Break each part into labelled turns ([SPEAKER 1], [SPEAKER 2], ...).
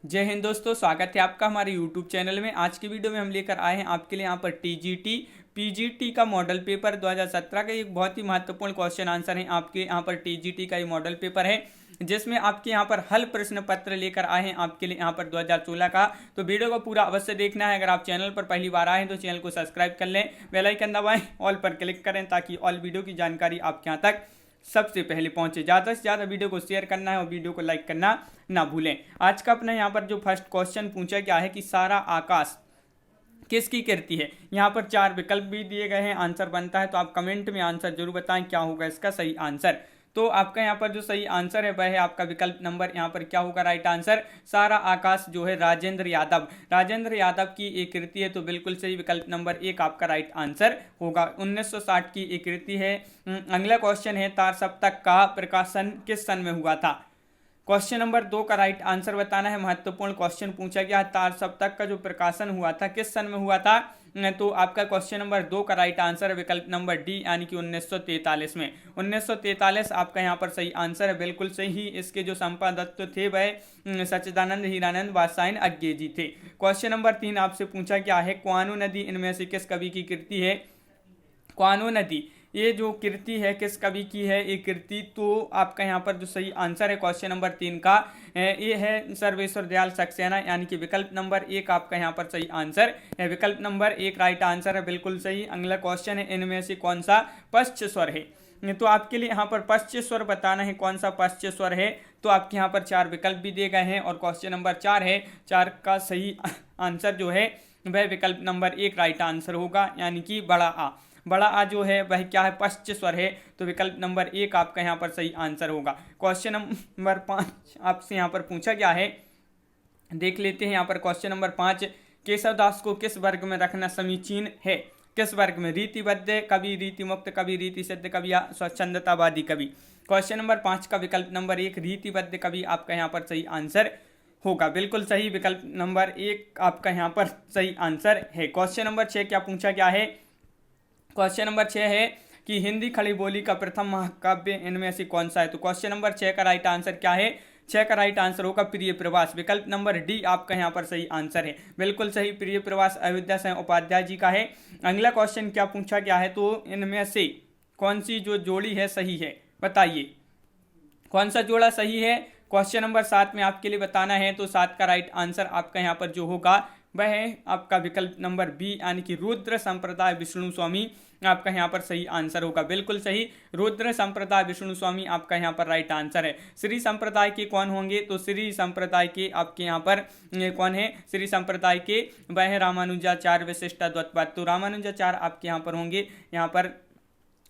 [SPEAKER 1] जय हिंद दोस्तों, स्वागत है आपका हमारे YouTube चैनल में। आज की वीडियो में हम लेकर आए हैं आपके लिए यहाँ पर टीजीटी पीजीटी का मॉडल पेपर 2017 का एक बहुत ही महत्वपूर्ण क्वेश्चन आंसर है। आपके यहाँ पर टीजीटी का ये मॉडल पेपर है जिसमें आपके यहाँ पर हल प्रश्न पत्र लेकर आए हैं आपके लिए यहाँ पर 2016 का। तो वीडियो को पूरा अवश्य देखना है। अगर आप चैनल पर पहली बार आए हैं तो चैनल को सब्सक्राइब कर लें, बेल आइकन दबाएं, ऑल पर क्लिक करें ताकि ऑल वीडियो की जानकारी आपके यहाँ तक सबसे पहले पहुंचे। ज़्यादा से ज़्यादा वीडियो को शेयर करना है और वीडियो को लाइक करना ना भूलें। आज का अपना यहाँ पर जो फर्स्ट क्वेश्चन पूछा गया है कि सारा आकाश किसकी कृति है। यहाँ पर 4 विकल्प भी दिए गए हैं, आंसर बनता है। तो आप कमेंट में आंसर जरूर बताएं क्या होगा इसका सही आंसर। तो आपका यहाँ पर जो सही आंसर है वह है आपका विकल्प नंबर, यहाँ पर क्या होगा राइट आंसर, सारा आकाश जो है राजेंद्र यादव की एक कृति है। तो बिल्कुल सही विकल्प नंबर 1 आपका राइट आंसर होगा। 1960 की एक कृति है। अगला क्वेश्चन है तार सप्तक का प्रकाशन किस सन में हुआ था। क्वेश्चन नंबर 2 का राइट आंसर बताना है। महत्वपूर्ण क्वेश्चन पूछा गया है, तार सप्तक का जो प्रकाशन हुआ था किस सन में हुआ था। तो आपका क्वेश्चन नंबर 2 का राइट आंसर है विकल्प नंबर डी यानी कि 1943 में। 1943 आपका यहाँ पर सही आंसर है, बिल्कुल सही। इसके जो संपादक थे वह सच्चिदानंद हीरानंद वात्स्यायन अज्ञे जी थे। क्वेश्चन नंबर 3 आपसे पूछा गया है क्वानो नदी इनमें से किस कवि की कृति है। क्वानो नदी ये जो कृति है किस कवि की है ये कृति। तो आपका यहाँ पर जो सही आंसर है क्वेश्चन नंबर 3 का ये है सर्वेश्वर दयाल सक्सेना यानी कि विकल्प नंबर 1 आपका यहाँ पर सही आंसर है। विकल्प नंबर 1 राइट आंसर है, बिल्कुल सही। अगला क्वेश्चन है इनमें से कौन सा पश्च स्वर है। तो आपके लिए यहाँ पर पश्च स्वर बताना है कौन सा पश्च स्वर है। तो आपके यहाँ पर 4 विकल्प भी दिए गए हैं और क्वेश्चन नंबर 4 है। 4 का सही आंसर जो है वह विकल्प नंबर 1 राइट आंसर होगा यानी कि बड़ा आ जो है वह क्या है पश्च स्वर है। तो विकल्प नंबर 1 आपका यहाँ पर सही आंसर होगा। क्वेश्चन नंबर 5 आपसे यहाँ पर पूछा गया है, देख लेते हैं यहाँ पर क्वेश्चन नंबर 5। केशवदास को किस वर्ग में रखना समीचीन है। किस वर्ग में, रीतिबद्ध कवि, रीति मुक्त कवि, रीति सिद्ध कवि या स्वच्छंदतावादी कवि। क्वेश्चन नंबर 5 का विकल्प नंबर 1 रीतिबद्ध कवि आपका यहाँ पर सही आंसर होगा, बिल्कुल सही। विकल्प नंबर 1 आपका यहाँ पर सही आंसर है। क्वेश्चन नंबर 6 क्या पूछा गया है। क्वेश्चन नंबर 6 है कि हिंदी खड़ी बोली का प्रथम महाकाव्य इनमें से कौन सा है। तो क्वेश्चन नंबर 6 का राइट आंसर क्या है। 6 का राइट आंसर होगा प्रिय प्रवास, विकल्प नंबर डी आपका यहाँ पर सही आंसर है, बिल्कुल सही। प्रिय प्रवास अयोध्या सिंह उपाध्याय जी का है। अगला क्वेश्चन क्या पूछा गया है, तो इनमें से कौन सी जो जोड़ी है सही है, बताइए कौन सा जोड़ा सही है। क्वेश्चन नंबर 7 में आपके लिए बताना है। तो 7 का राइट आंसर आपका यहाँ पर जो होगा वह है आपका विकल्प नंबर बी यानी कि रुद्र संप्रदाय विष्णु स्वामी आपका यहाँ पर सही आंसर होगा, बिल्कुल सही। रुद्र संप्रदाय विष्णु स्वामी आपका यहाँ पर राइट आंसर है। श्री संप्रदाय के कौन होंगे, तो श्री संप्रदाय के आपके यहाँ पर कौन है, श्री संप्रदाय के वह है रामानुजाचार्य विशिष्टाद्वैतवाद। तो रामानुजाचार्य आपके यहाँ पर होंगे यहाँ पर,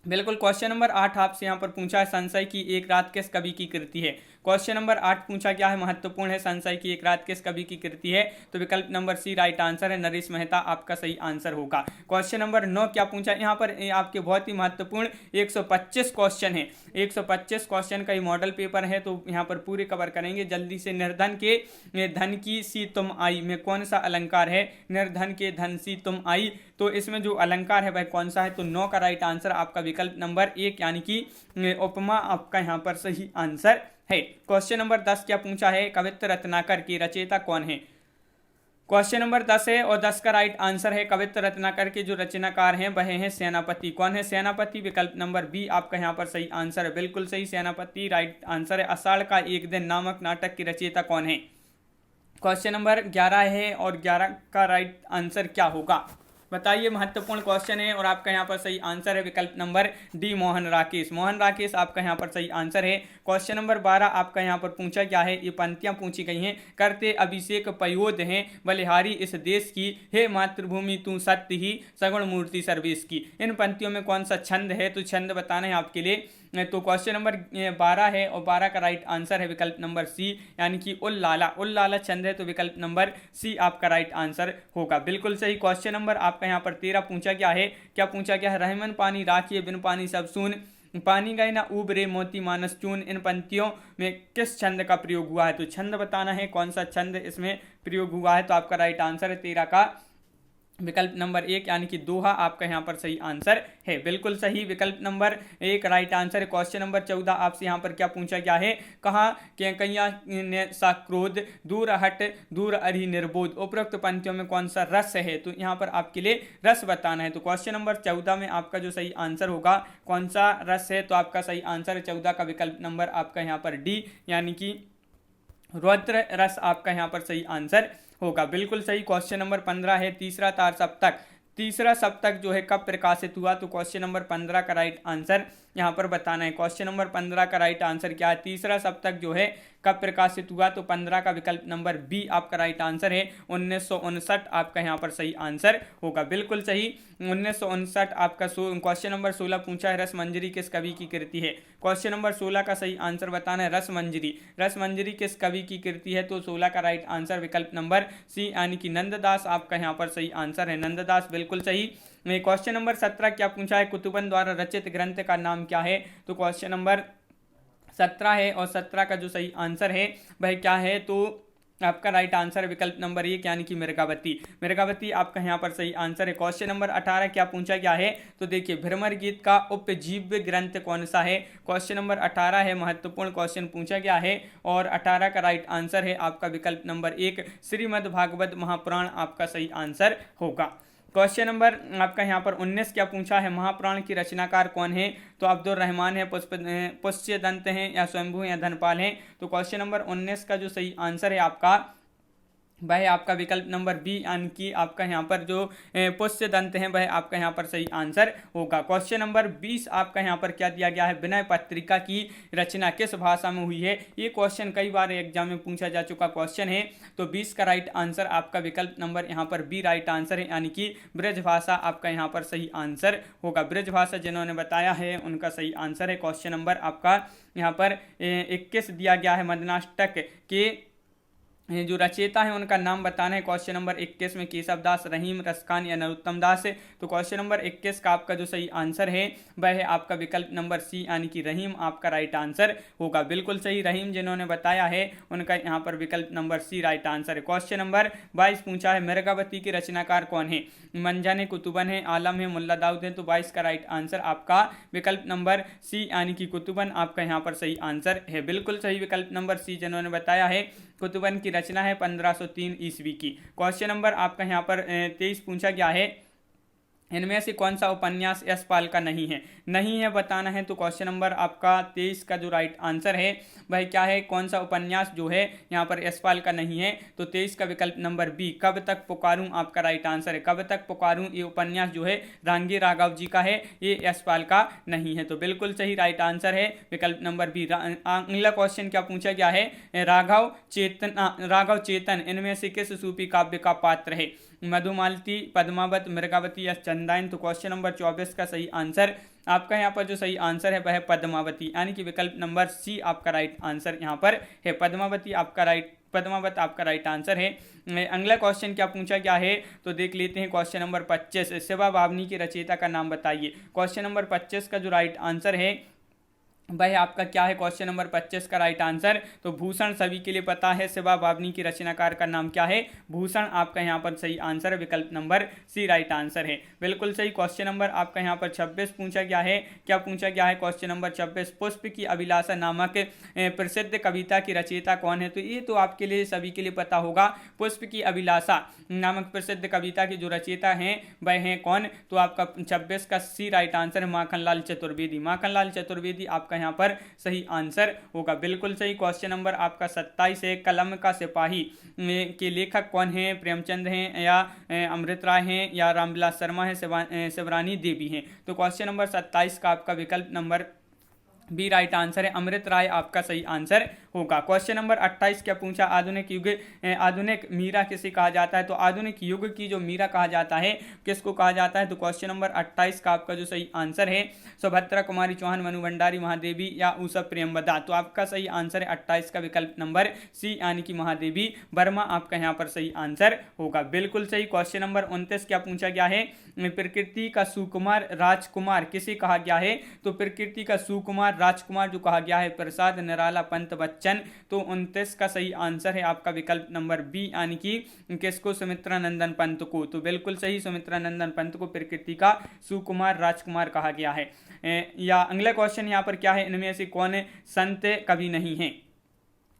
[SPEAKER 1] बिल्कुल। क्वेश्चन नंबर 8 आपसे यहाँ पर पूछा है संशय की एक रात किस कवि की कृति है। क्वेश्चन नंबर 8 पूछा गया है, महत्वपूर्ण है। संशय की एक रात किस कवि की कृति है। तो विकल्प नंबर सी राइट आंसर है, नरेश मेहता आपका सही आंसर होगा। क्वेश्चन नंबर 9 क्या पूछा यहाँ पर, आपके बहुत ही महत्वपूर्ण 125 क्वेश्चन है। 125 क्वेश्चन का ये मॉडल पेपर है तो यहाँ पर पूरे कवर करेंगे जल्दी से। निर्धन के धन की सी तुम आई में कौन सा अलंकार है। निर्धन के धन सी तुम आई, तो इसमें जो अलंकार है वह कौन सा है। तो 9 का राइट आंसर आपका विकल्प नंबर 1 यानी कि उपमा आपका यहाँ पर सही आंसर है। क्वेश्चन नंबर 10 क्या पूछा है, कवित्त रत्नाकर की रचयिता कौन है। क्वेश्चन नंबर 10 है और 10 का राइट आंसर है कवित्त रत्नाकर के जो रचनाकार हैं वह हैं सेनापति। कौन है सेनापति, विकल्प नंबर बी आपका यहाँ पर सही आंसर है, बिल्कुल सही। सेनापति राइट आंसर है। आषाढ़ का एक दिन नामक नाटक की रचयिता कौन है। क्वेश्चन नंबर 11 है और 11 का राइट आंसर क्या होगा, बताइए। महत्वपूर्ण क्वेश्चन है और आपका यहाँ पर सही आंसर है विकल्प नंबर डी मोहन राकेश आपका यहाँ पर सही आंसर है। क्वेश्चन नंबर 12 आपका यहाँ पर पूछा गया है, ये पंक्तियाँ पूछी गई हैं। करते अभिषेक पयोध हैं बलिहारी इस देश की, हे मातृभूमि तू सत्य ही सगुण मूर्ति सर्वेश की। इन पंक्तियों में कौन सा छंद है, तो छंद बताना है आपके लिए। तो क्वेश्चन नंबर 12 है और 12 का राइट आंसर है विकल्प नंबर सी यानी कि उल्लाला छंद है। तो विकल्प नंबर सी आपका राइट आंसर होगा, बिल्कुल सही। क्वेश्चन नंबर आपका यहाँ पर 13 पूछा गया है। क्या पूछा गया है, रहमन पानी राखिए बिन पानी सब सून, पानी गए ना उबरे मोती मानस चून। इन पंक्तियों में किस छंद का प्रयोग हुआ है। तो छंद बताना है कौन सा छंद इसमें प्रयोग हुआ है। तो आपका राइट आंसर है 13 का विकल्प नंबर 1 यानी कि दोहा आपका यहाँ पर सही आंसर है। बिल्कुल सही, विकल्प नंबर 1 राइट आंसर है। क्वेश्चन नंबर 14 आपसे यहाँ पर क्या पूछा गया है, कहा कि कैया ने सा क्रोध दूर हट दूर अरि निर्बोध, उपरोक्त पंक्तियों में कौन सा रस है, तो यहाँ पर आपके लिए रस बताना है। तो क्वेश्चन नंबर 14 में आपका जो सही आंसर होगा कौन सा रस है, तो आपका सही आंसर 14 का विकल्प नंबर आपका यहाँ पर डी यानी कि रौद्र रस आपका यहाँ पर सही आंसर होगा। बिल्कुल सही। क्वेश्चन नंबर 15 है तीसरा तार सप्तक, तीसरा सप्तक जो है कब प्रकाशित हुआ, तो क्वेश्चन नंबर 15 का राइट आंसर यहाँ पर बताना है। क्वेश्चन नंबर 15 का राइट आंसर क्या है, तीसरा सप्तक जो है कब प्रकाशित हुआ, तो 15 का विकल्प नंबर बी आपका राइट आंसर है। 1959 आपका यहाँ पर सही आंसर होगा। बिल्कुल सही, 1959 आपका। क्वेश्चन नंबर 16 पूछा है रसमंजरी किस कवि की कृति है, क्वेश्चन नंबर 16 का सही आंसर बताना है। रसमंजरी, रसमंजरी किस कवि की कृति है, तो 16 का राइट आंसर विकल्प नंबर सी यानी कि नंददास आपका यहाँ पर सही आंसर है, नंददास। बिल्कुल सही। क्वेश्चन नंबर 17 क्या पूछा है, कुतुबन द्वारा रचित ग्रंथ का नाम क्या है, तो क्वेश्चन नंबर 17 है और 17 का जो सही आंसर है वह क्या है, तो आपका राइट आंसर विकल्प नंबर 1 यानी कि मृगावती, मृगावती आपका यहाँ पर सही आंसर है। क्वेश्चन नंबर 18 क्या पूछा गया है, तो देखिए भ्रमर गीत का उपजीव्य ग्रंथ कौन सा है, क्वेश्चन नंबर 18 है, महत्वपूर्ण क्वेश्चन पूछा गया है और 18 का राइट आंसर है आपका विकल्प नंबर 1 श्रीमद् भागवत महापुराण आपका सही आंसर होगा। क्वेश्चन नंबर आपका यहाँ पर 19 क्या पूछा है, महापुराण की रचनाकार कौन है, तो अब्दुल रहमान है, पुष्यदंत हैं या स्वयंभू या धनपाल हैं, तो क्वेश्चन नंबर 19 का जो सही आंसर है आपका वह आपका विकल्प नंबर बी यानी कि आपका यहाँ पर जो पुष्य दंत हैं वह आपका यहाँ पर सही आंसर होगा। क्वेश्चन नंबर 20 आपका यहाँ पर क्या दिया गया है, विनय पत्रिका की रचना किस भाषा में हुई है, ये क्वेश्चन कई बार एग्जाम में पूछा जा चुका क्वेश्चन है। तो 20 का राइट आंसर आपका विकल्प नंबर यहाँ पर बी राइट आंसर है यानी कि ब्रज भाषा आपका यहाँ पर सही आंसर होगा। ब्रज भाषा जिन्होंने बताया है उनका सही आंसर है। क्वेश्चन नंबर आपका यहाँ पर 21 दिया गया है, मदनाष्टक के जो रचयिता है उनका नाम बताना है। क्वेश्चन नंबर 21 में केशव दास, रहीम, रसखान या नरोत्तम दास है, तो क्वेश्चन नंबर 21 का आपका जो सही आंसर है वह है आपका विकल्प नंबर सी यानी कि रहीम आपका राइट आंसर होगा। बिल्कुल सही, रहीम जिन्होंने बताया है उनका यहाँ पर विकल्प नंबर सी राइट आंसर है। क्वेश्चन नंबर 22 पूछा है मृगावती के रचनाकार कौन है, मंजन है, कुतुबन है, आलम है, मुल्ला दाऊद है, तो 22 का राइट आंसर आपका विकल्प नंबर सी यानी कि कुतुबन आपका यहाँ पर सही आंसर है। बिल्कुल सही, विकल्प नंबर सी जिन्होंने बताया है कुतुबन की रचना है 1503 ईस्वी की। क्वेश्चन नंबर आपका यहाँ पर 23 पूछा गया है, इनमें से कौन सा उपन्यास यशपाल का नहीं है, नहीं है बताना है। तो क्वेश्चन नंबर आपका 23 का जो राइट आंसर है वह क्या है, कौन सा उपन्यास जो है यहाँ पर यशपाल का नहीं है, तो 23 का विकल्प नंबर बी कब तक पुकारूं आपका राइट आंसर है। कब तक पुकारूं ये उपन्यास जो है रांगी राघव जी का है, ये यशपाल का नहीं है, तो बिल्कुल सही राइट आंसर है विकल्प नंबर बी। अगला क्वेश्चन क्या पूछा गया है, राघव चेतन इनमें से किस सूफी काव्य का पात्र है, मधुमालती, पद्मावत, मृगावती या चंदायन, तो क्वेश्चन नंबर 24 का सही आंसर आपका यहाँ पर जो सही आंसर है वह है पद्मावती यानी कि विकल्प नंबर सी आपका राइट आंसर यहाँ पर है, पद्मावती आपका राइट, पद्मावत आपका राइट आंसर है। अगला क्वेश्चन क्या पूछा गया है, तो देख लेते हैं। क्वेश्चन नंबर 25 शिवा बावनी के रचयिता का नाम बताइए। क्वेश्चन नंबर 25 का जो राइट आंसर है भाई आपका क्या है, क्वेश्चन नंबर 25 का राइट आंसर, तो भूषण सभी के लिए पता है, शिवा बावनी की रचनाकार का नाम क्या है, भूषण आपका यहाँ पर सही आंसर है, विकल्प नंबर सी राइट आंसर है। बिल्कुल सही। क्वेश्चन नंबर आपका यहाँ पर 26 पूछा गया है, क्या पूछा गया है, क्वेश्चन नंबर 26 पुष्प की अभिलाषा नामक प्रसिद्ध कविता की रचयिता कौन है, तो ये तो आपके लिए सभी के लिए पता होगा, पुष्प की अभिलाषा नामक प्रसिद्ध कविता की जो रचयिता हैं वह हैं कौन, तो आपका 26 का सी राइट आंसर है माखनलाल चतुर्वेदी, माखनलाल चतुर्वेदी आपका यहाँ पर सही आंसर होगा। बिल्कुल सही। क्वेश्चन नंबर आपका 27 है, कलम का सिपाही के लेखक कौन है, प्रेमचंद हैं या अमृत राय हैं या रामविलास शर्मा है, शिवरानी देवी हैं, तो क्वेश्चन नंबर 27 का आपका विकल्प नंबर बी राइट आंसर है, अमृत राय आपका सही आंसर होगा। क्वेश्चन नंबर 28 क्या पूछा, आधुनिक युग, आधुनिक मीरा किसे कहा जाता है, तो आधुनिक युग की जो मीरा कहा जाता है किसको कहा जाता है, तो क्वेश्चन नंबर 28 का आपका जो सही आंसर है सुभद्रा कुमारी चौहान, मनु भंडारी, महादेवी या ऊषा प्रेमवदा, तो आपका सही आंसर है 28 का विकल्प नंबर सी यानी कि महादेवी वर्मा आपका यहाँ पर सही आंसर होगा। बिल्कुल सही। क्वेश्चन नंबर 29 क्या पूछा गया है, प्रकृति का सुकुमार राजकुमार किसे कहा गया है, तो प्रकृति का सुकुमार राजकुमार जो कहा गया है प्रसाद निराला पंत बच्चन बच्चन। तो 29 का सही आंसर है आपका विकल्प नंबर बी, यानी कि किसको, सुमित्रा नंदन पंत को। तो बिल्कुल सही, सुमित्रा नंदन पंत को प्रकृति का सुकुमार राजकुमार कहा गया है। या अगला क्वेश्चन यहाँ पर क्या है, इनमें से कौन संत कवि नहीं है,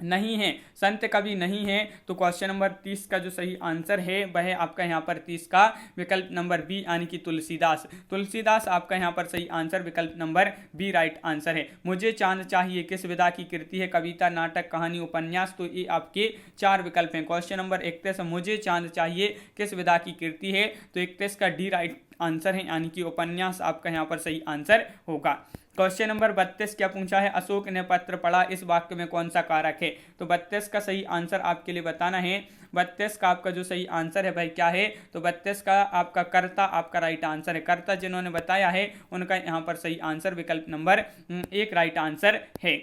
[SPEAKER 1] नहीं है, संत कवि नहीं है। तो क्वेश्चन नंबर 30 का जो सही आंसर है वह है आपका यहाँ पर 30 का विकल्प नंबर बी, यानी कि तुलसीदास। तुलसीदास आपका यहाँ पर सही आंसर विकल्प नंबर बी राइट आंसर है। मुझे चांद चाहिए किस विधा की कृति है, कविता, नाटक, कहानी, उपन्यास। तो ये आपके 4 विकल्प हैं। क्वेश्चन नंबर 31, मुझे चांद चाहिए किस विधा की कृति है, तो 31 का डी राइट आंसर है, यानी कि उपन्यास आपका यहाँ पर सही आंसर होगा। क्वेश्चन नंबर 32 क्या पूछा है, अशोक ने पत्र पढ़ा, इस वाक्य में कौन सा कारक है। तो 32 का सही आंसर आपके लिए बताना है। 32 का आपका जो सही आंसर है भाई क्या है, तो 32 का आपका कर्ता आपका राइट आंसर है। कर्ता जिन्होंने बताया है उनका यहाँ पर सही आंसर विकल्प नंबर 1 राइट आंसर है।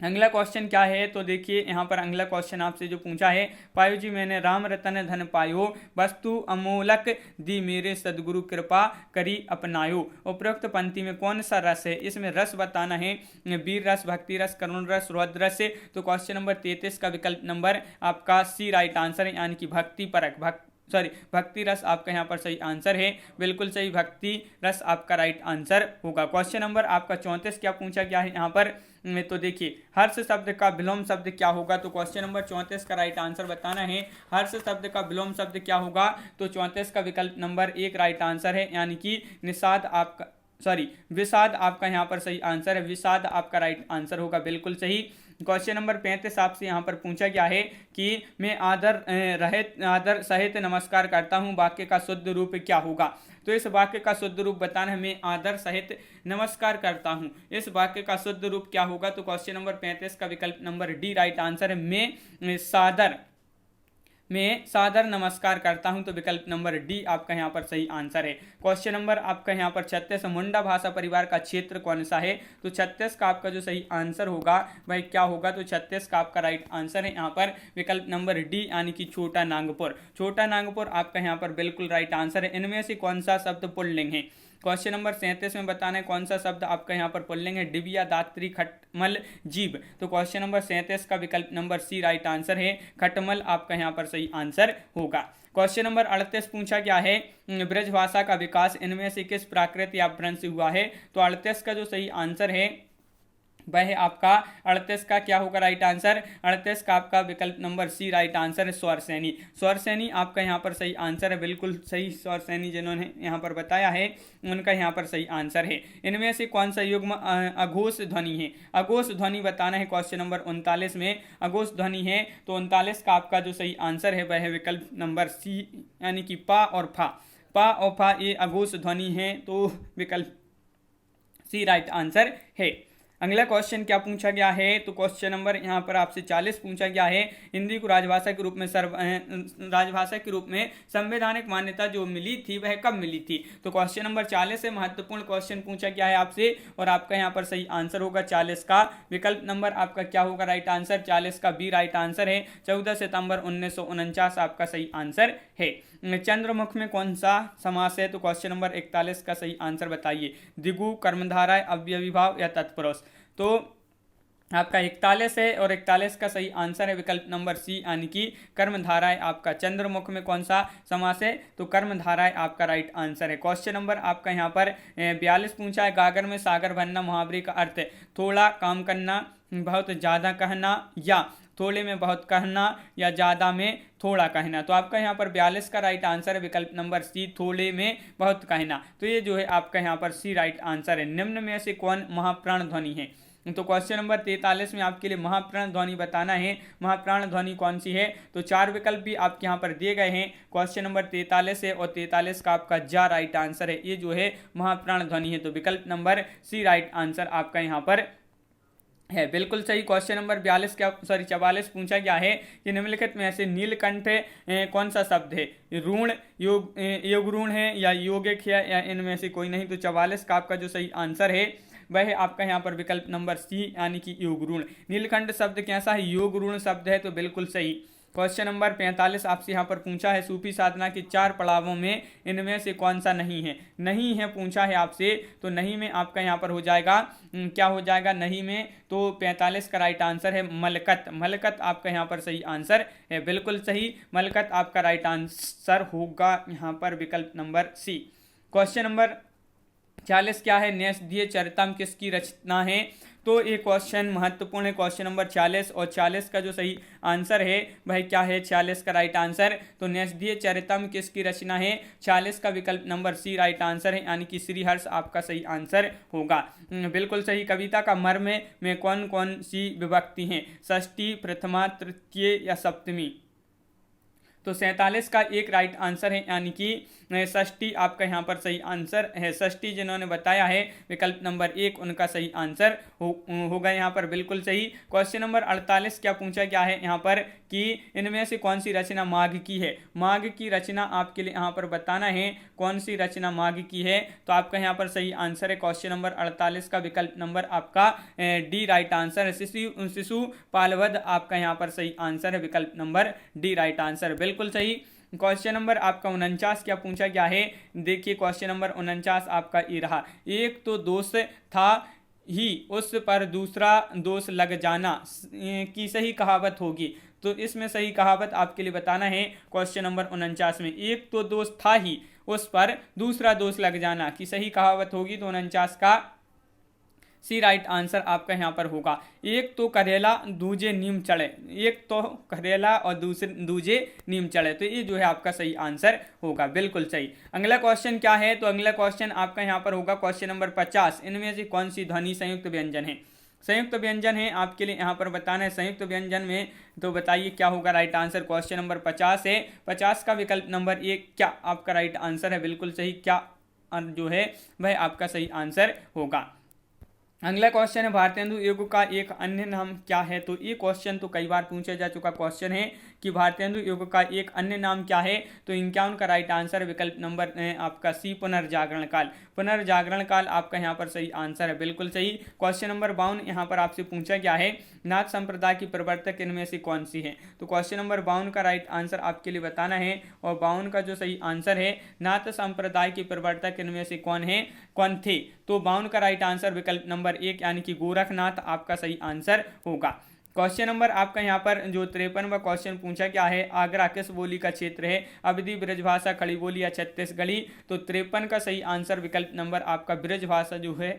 [SPEAKER 1] अगला क्वेश्चन क्या है, तो देखिए यहाँ पर अगला क्वेश्चन आपसे जो पूछा है, पायो जी मैंने राम रतन धन पायो, वस्तु अमोलक दी मेरे सदगुरु कृपा करी अपनायो। उपरोक्त पंक्ति में कौन सा रस है, इसमें रस बताना है, वीर रस, भक्ति रस, करुण रस, रौद्र रस। तो क्वेश्चन नंबर 33 का विकल्प नंबर आपका सी राइट आंसर है, यानी कि भक्ति परक, भक्ति रस आपका यहाँ पर सही आंसर है। बिल्कुल सही, भक्ति रस आपका राइट आंसर होगा। क्वेश्चन नंबर आपका 34 क्या पूछा गया है यहाँ पर, तो देखिए हर्ष शब्द का विलोम शब्द क्या होगा। तो क्वेश्चन नंबर 34 का राइट आंसर बताना है, हर्ष शब्द का विलोम शब्द क्या होगा। तो 34 का विकल्प नंबर 1 राइट आंसर है, यानी कि निषाद आपका विषाद आपका यहाँ पर सही आंसर है, विषाद आपका राइट आंसर होगा। बिल्कुल सही। क्वेश्चन नंबर 35 आपसे यहाँ पर पूछा गया है कि मैं आदर सहित नमस्कार करता हूँ, वाक्य का शुद्ध रूप क्या होगा। तो इस वाक्य का शुद्ध रूप बताना है, मैं आदर सहित नमस्कार करता हूँ, इस वाक्य का शुद्ध रूप क्या होगा। तो क्वेश्चन नंबर 35 का विकल्प नंबर डी राइट आंसर है, मैं सादर नमस्कार करता हूं। तो विकल्प नंबर डी आपका यहां पर सही आंसर है। क्वेश्चन नंबर आपका यहां पर 36, मुंडा भाषा परिवार का क्षेत्र कौन सा है। तो 36 का आपका जो सही आंसर होगा वह क्या होगा। तो 36 का आपका राइट आंसर है यहां पर विकल्प नंबर डी, यानी कि छोटा नागपुर। छोटा नागपुर आपका यहां पर बिल्कुल राइट आंसर है। इनमें से कौन सा शब्द पुल्लिंग है। क्वेश्चन नंबर 37 में बताना है कौन सा शब्द आपका यहाँ पर पुल्लिंग है, डिबिया, दात्री, खटमल, जीव। तो क्वेश्चन नंबर 37 का विकल्प नंबर सी राइट आंसर है, खटमल आपका यहाँ पर सही आंसर होगा। क्वेश्चन नंबर 38 पूछा गया है, ब्रजभाषा का विकास इनमें से किस प्राकृत या व्रण से हुआ है। तो 38 का जो सही आंसर है वह आपका 38 का क्या होगा राइट आंसर। 38 का आपका विकल्प नंबर सी राइट आंसर है, स्वर सैनी। स्वर सैनी आपका यहाँ पर सही आंसर है, बिल्कुल सही। स्वर सैनी जिन्होंने यहाँ पर बताया है उनका यहाँ पर सही आंसर है। इनमें से कौन सा युग्म अघोष ध्वनि है। अघोष ध्वनि बताना है क्वेश्चन नंबर 39 में अघोष ध्वनि है। तो 39 का आपका जो सही आंसर है वह है विकल्प नंबर सी, यानी कि पा और फा। पा और फा ये अघोष ध्वनि है, तो विकल्प सी राइट आंसर है। अगला क्वेश्चन क्या पूछा गया है। तो क्वेश्चन नंबर यहाँ पर आपसे 40 पूछा गया है, हिंदी को राजभाषा के रूप में राजभाषा के रूप में संवैधानिक मान्यता जो मिली थी वह कब मिली थी। तो क्वेश्चन नंबर 40 से महत्वपूर्ण क्वेश्चन पूछा गया है आपसे, और आपका यहाँ पर सही आंसर होगा 40 का विकल्प नंबर आपका क्या होगा राइट आंसर। 40 का बी राइट आंसर है, 14 सितंबर 1949 आपका सही आंसर है। चंद्रमुख में कौन सा समास है। तो क्वेश्चन नंबर 41 का सही आंसर बताइए, दिगु, कर्मधारय, अव्ययीभाव या तत्पुरुष। तो आपका 41 है और 41 का सही आंसर है विकल्प नंबर सी, यानी कि कर्मधाराय आपका। चंद्रमुख में कौन सा समास है। तो कर्मधाराय आपका राइट आंसर है। क्वेश्चन नंबर आपका यहाँ पर 42 पूछा है, गागर में सागर बनना मुहावरे का अर्थ है थोड़ा काम करना, बहुत ज़्यादा कहना, या थोड़े में बहुत कहना, या ज़्यादा में थोड़ा कहना। तो आपका यहाँ पर 42 का राइट आंसर है विकल्प नंबर सी, थोड़े में बहुत कहना। तो ये जो है आपका यहाँ पर सी राइट आंसर है। निम्न में से कौन महाप्राण ध्वनि है। तो क्वेश्चन नंबर 43 में आपके लिए महाप्राण ध्वनि बताना है, महाप्राण ध्वनि कौन सी है। तो 4 विकल्प भी आपके यहाँ पर दिए गए हैं। क्वेश्चन नंबर 43 है और 43 का आपका जा राइट आंसर है, ये जो है महाप्राण ध्वनि है। तो विकल्प नंबर सी राइट आंसर आपका यहाँ पर है, बिल्कुल सही। क्वेश्चन नंबर 44 पूछा गया है कि निम्नलिखित में से नीलकंठ कौन सा शब्द है, ऋण, योग ऋण है या योगिक है, या इनमें से कोई नहीं। तो 44 का आपका जो सही आंसर है वह है आपका यहाँ पर विकल्प नंबर सी, यानी कि योग ऋण। नीलकंठ शब्द कैसा है, योग ऋण शब्द है, तो बिल्कुल सही। क्वेश्चन नंबर 45 आपसे यहाँ पर पूछा है, सूफी साधना के 4 पड़ावों में इनमें से कौन सा नहीं है। नहीं है पूछा है आपसे, तो नहीं में आपका यहाँ पर हो जाएगा क्या हो जाएगा नहीं में, तो 45 का राइट आंसर है मलकत। मलकत आपका यहाँ पर सही आंसर है, बिल्कुल सही, मलकत आपका राइट आंसर होगा यहाँ पर विकल्प नंबर सी। क्वेश्चन नंबर 40 क्या है, न्यासदीय चरितम किसकी रचना है। तो ये क्वेश्चन महत्वपूर्ण है, क्वेश्चन नंबर 40, और 40 का जो सही आंसर है वह क्या है, 40 का राइट आंसर, तो न्यासदीय चरितम किसकी रचना है, 40 का विकल्प नंबर सी राइट आंसर है, यानी कि श्रीहर्ष आपका सही आंसर होगा। बिल्कुल सही। कविता का मर्म में कौन कौन सी विभक्ति हैं, षष्ठी, प्रथमा, तृतीय या सप्तमी। तो 47 का एक राइट आंसर है, यानी कि षष्ठी आपका यहाँ पर सही आंसर है। षष्ठी जिन्होंने बताया है विकल्प नंबर 1 उनका सही आंसर होगा यहाँ पर, बिल्कुल सही। क्वेश्चन नंबर 48 क्या पूछा गया है यहाँ पर कि इनमें से कौन सी रचना माघ की है। माघ की रचना आपके लिए यहाँ पर बताना है, कौन सी रचना माघ की है, तो आपका यहाँ पर सही आंसर है क्वेश्चन नंबर 48 का विकल्प नंबर आपका डी राइट आंसर है। शिशु पालवध आपका यहाँ पर सही आंसर है, विकल्प नंबर डी राइट आंसर, बिल्कुल सही। क्वेश्चन नंबर आपका 49 क्या पूछा गया है, देखिए क्वेश्चन नंबर 49 आपका ये रहा, एक तो दोष था ही उस पर दूसरा दोष लग जाना की सही कहावत होगी। तो इसमें सही कहावत आपके लिए बताना है क्वेश्चन नंबर 49 में, एक तो दोष था ही उस पर दूसरा दोष लग जाना की सही कहावत होगी, तो 49 का सी राइट आंसर आपका यहाँ पर होगा। एक तो करेला दूजे नीम चढ़े, एक तो करेला और दूजे नीम चढ़े, तो ये जो है आपका सही आंसर होगा, बिल्कुल सही। अगला क्वेश्चन क्या है, तो अगला क्वेश्चन आपका यहाँ पर होगा क्वेश्चन नंबर 50, इनमें से कौन सी ध्वनि संयुक्त व्यंजन है। संयुक्त व्यंजन है आपके लिए यहाँ पर बताना है, संयुक्त व्यंजन में तो बताइए क्या होगा राइट आंसर। क्वेश्चन नंबर 50 है, 50 का विकल्प नंबर 1 क्या आपका राइट आंसर है, बिल्कुल सही, क्या जो है वह आपका सही आंसर होगा। अगला क्वेश्चन है, भारतेंदु युग का एक अन्य नाम क्या है। तो ये क्वेश्चन तो कई बार पूछा जा चुका क्वेश्चन है कि भारतेंदु युग का एक अन्य नाम क्या है, तो 51 का राइट आंसर विकल्प नंबर आपका सी पुनर्जागरण काल। पुनर्जागरण काल आपका यहाँ पर सही आंसर है, बिल्कुल सही। क्वेश्चन नंबर 52 यहाँ पर आपसे पूछा गया है, नाथ संप्रदाय की प्रवर्तक इनमें से कौन सी है। तो क्वेश्चन नंबर 52 का राइट आंसर आपके लिए बताना है, और 52 का जो सही आंसर है, नाथ संप्रदाय की प्रवर्तक इनमें से कौन थे, तो 52 का राइट आंसर विकल्प नंबर 1 यानी कि गोरखनाथ आपका सही आंसर होगा। क्वेश्चन नंबर आपका यहाँ पर जो 53वां क्वेश्चन पूछा क्या है, आगरा किस बोली का क्षेत्र है, अवधी, ब्रजभाषा, खड़ी बोली या छत्तीसगढ़ी। तो 53 का सही आंसर विकल्प नंबर आपका ब्रजभाषा जो है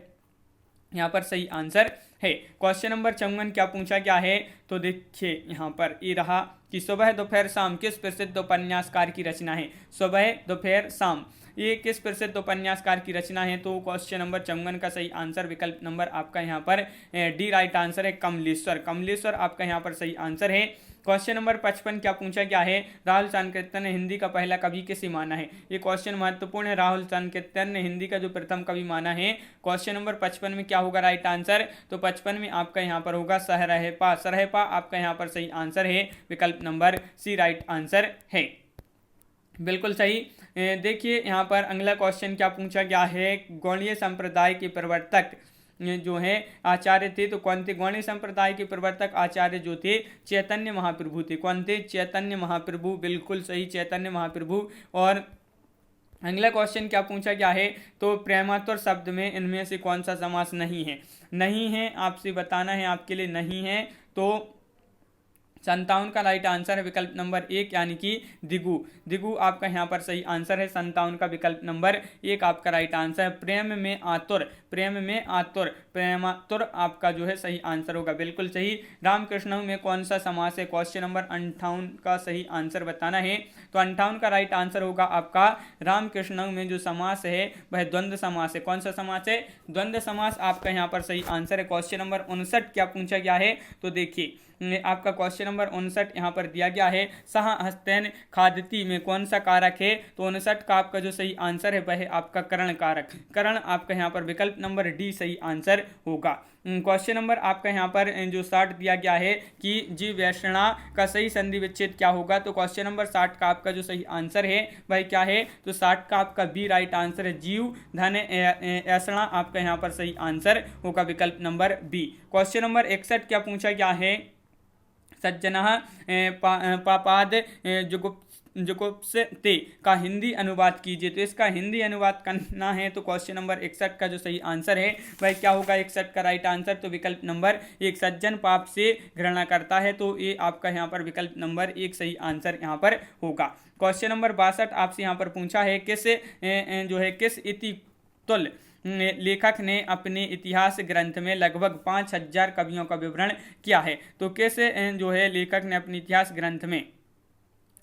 [SPEAKER 1] यहाँ पर सही आंसर है। क्वेश्चन नंबर 54 क्या पूछा गया है, तो देखिए यहाँ पर ये रहा कि सुबह दोपहर शाम किस प्रसिद्ध उपन्यासकार की रचना है। सुबह दोपहर शाम ये किस प्रसिद्ध उपन्यासकार की रचना है, तो क्वेश्चन नंबर 54 का सही आंसर विकल्प नंबर आपका यहाँ पर डी राइट आंसर है, कमलेश्वर। कमलेश्वर आपका यहाँ पर सही आंसर है। क्वेश्चन नंबर 55 क्या पूछा गया है, राहुल चाणक्यन ने हिंदी का पहला कवि किसे माना है। ये क्वेश्चन महत्वपूर्ण है, राहुल चाणक्यन ने हिंदी का जो प्रथम कवि माना है। क्वेश्चन नंबर 55 में क्या होगा राइट आंसर, तो 55 में आपका यहाँ पर होगा सरहपा। सरहपा आपका यहाँ पर सही आंसर है, विकल्प नंबर सी राइट आंसर है, बिल्कुल सही। देखिए यहाँ पर अगला क्वेश्चन क्या पूछा गया है, गौड़ीय संप्रदाय के प्रवर्तक जो है आचार्य थे, तो कौन थे। गौड़ीय संप्रदाय के प्रवर्तक आचार्य जो थे चैतन्य महाप्रभु थे। कौन थे, चैतन्य महाप्रभु, बिल्कुल सही, चैतन्य महाप्रभु। और अगला क्वेश्चन क्या पूछा गया है, तो प्रेमातुर शब्द में इनमें से कौन सा समास नहीं है। नहीं है आपसे बताना है, आपके लिए नहीं है, तो 57 का राइट आंसर है विकल्प नंबर 1 यानी कि दिगु। दिगु आपका यहाँ पर सही आंसर है, 57 का विकल्प नंबर 1 आपका राइट आंसर है। प्रेम में आतुर, प्रेम में आतुर, प्रेमातुर आपका जो है सही आंसर होगा, बिल्कुल सही। रामकृष्ण में कौन सा समास है, क्वेश्चन नंबर 58 का सही आंसर बताना है, तो 58 का राइट आंसर होगा आपका रामकृष्ण में जो समास है वह द्वंद्व समास है। कौन सा समास है, द्वंद्व समास आपका यहाँ पर सही आंसर है। क्वेश्चन नंबर 59 क्या पूछा गया है, तो देखिए आपका क्वेश्चन नंबर 59 यहाँ पर दिया गया है, सह हस्तैन खादती में कौन सा कारक है, तो 59 का आपका जो सही आंसर है वह है आपका करण कारक। करण आपका यहाँ पर विकल्प नंबर डी सही आंसर होगा। क्वेश्चन नंबर आपका यहाँ पर जो 60 दिया गया है कि जी वैष्णा का सही संधि विच्छेद क्या होगा, तो क्वेश्चन नंबर 60 का आपका जो सही आंसर है वह क्या है, तो 60 का आपका बी राइट आंसर है, जीव धन ऐसणा आपका यहाँ पर सही आंसर होगा, विकल्प नंबर बी। क्वेश्चन नंबर 61 क्या पूछा गया है, सज्जनः पापाद जुगुप्सते का हिंदी अनुवाद कीजिए। तो इसका हिंदी अनुवाद करना है तो क्वेश्चन नंबर 61 का जो सही आंसर है वह क्या होगा? 61 का राइट आंसर तो विकल्प नंबर 1, सज्जन पाप से घृणा करता है, तो ये आपका यहाँ पर विकल्प नंबर 1 सही आंसर यहाँ पर होगा। क्वेश्चन नंबर 62 आपसे यहाँ पर पूछा है किस इति तुल लेखक ने अपने इतिहास ग्रंथ में लगभग 5000 कवियों का विवरण किया है। तो किस लेखक ने अपने इतिहास ग्रंथ में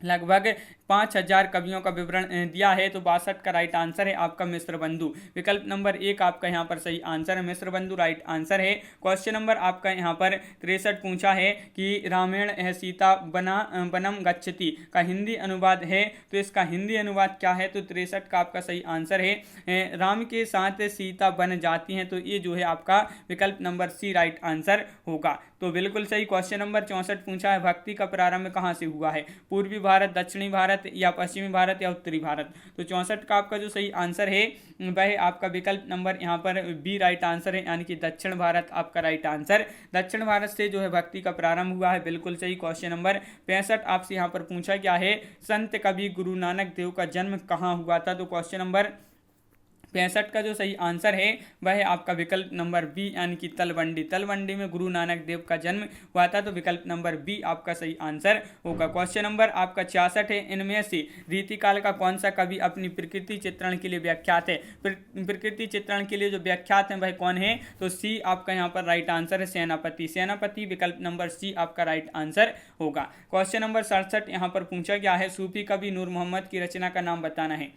[SPEAKER 1] लगभग 5000 कवियों का विवरण दिया है? तो 62 का राइट आंसर है आपका मिस्र बंधु। विकल्प नंबर 1 आपका यहाँ पर सही आंसर है, मिस्र बंधु राइट आंसर है। क्वेश्चन नंबर आपका यहाँ पर 63 पूछा है कि रामायण है सीता बनम गच्छति का हिंदी अनुवाद है, तो इसका हिंदी अनुवाद क्या है? तो 63 का आपका सही आंसर है राम के साथ सीता बन जाती हैं, तो ये जो है आपका विकल्प नंबर सी राइट आंसर होगा। तो बिल्कुल सही। क्वेश्चन नंबर 64 पूछा है भक्ति का प्रारंभ कहाँ से हुआ है? पूर्वी भारत, दक्षिणी भारत या पश्चिमी भारत या उत्तरी भारत? तो 64 का आपका जो सही आंसर है वह आपका विकल्प नंबर यहाँ पर बी राइट आंसर है, यानी कि दक्षिण भारत आपका राइट आंसर। दक्षिण भारत से जो है भक्ति का प्रारंभ हुआ है, बिल्कुल सही। क्वेश्चन नंबर 65 आपसे यहाँ पर पूछा गया है संत कवि गुरु नानक देव का जन्म कहाँ हुआ था? तो क्वेश्चन नंबर 65 का जो सही आंसर है वह है आपका विकल्प नंबर बी, यानी कि तलवंडी में गुरु नानक देव का जन्म हुआ था, तो विकल्प नंबर बी आपका सही आंसर होगा। क्वेश्चन नंबर आपका 66 है इनमें से रीतिकाल का कौन सा कवि अपनी प्रकृति चित्रण के लिए व्याख्यात है? प्रकृति चित्रण के लिए जो व्याख्यात है वह कौन है? तो सी आपका यहाँ पर राइट आंसर है सेनापति, विकल्प नंबर सी आपका राइट आंसर होगा। क्वेश्चन नंबर 67 यहाँ पर पूछा गया है सूफी कवि नूर मोहम्मद की रचना का नाम बताना है।